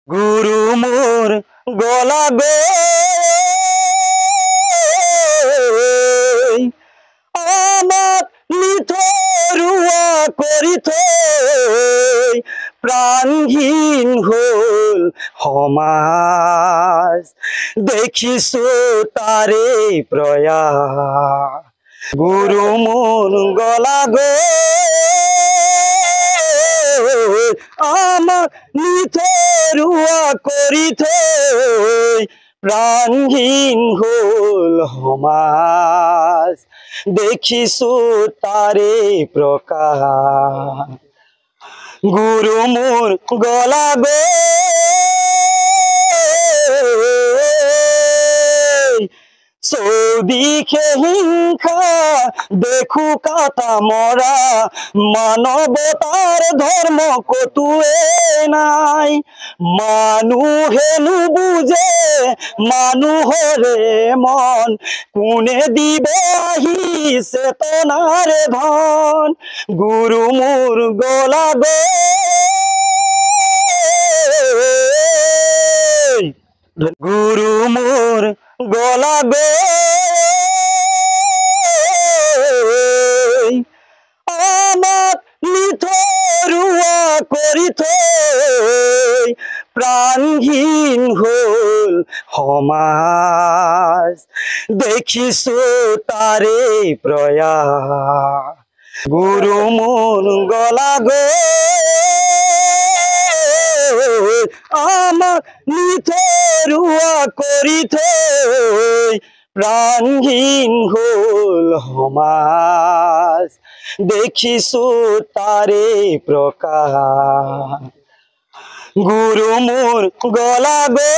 গুরু মোর গলা গে আমার নিথরুয়া করিত প্রাণহীন হল সমাজ দেখিছো তারে প্রয়াস গুরু মোর গলা গে আমার নিথরুয়া করিত প্রাণহীন হল সমাজ দেখিছো তারে প্রকাশ গুরু মোর গলা গে চৌদিশে হিংসা দেখো কাটা মরা মানৱতাৰ ধৰ্ম কতোৱে নাই মানুহে নুবুজে মানুহৰে মন কোনে দিব আহি চেতনাৰে ধন গুৰু মোৰ গলা গে গুৰু মোৰ গলা গে আমার নিথরুয়া করিত প্রাণহীন হল সমাজ দেখিছো তারে প্রয়াস গুরু মোর গলা গে আমার নিথরুয়া করিত প্রাণহীন হল সমাজ দেখিছো তারে প্রকাশ গুরু মোর গলা গে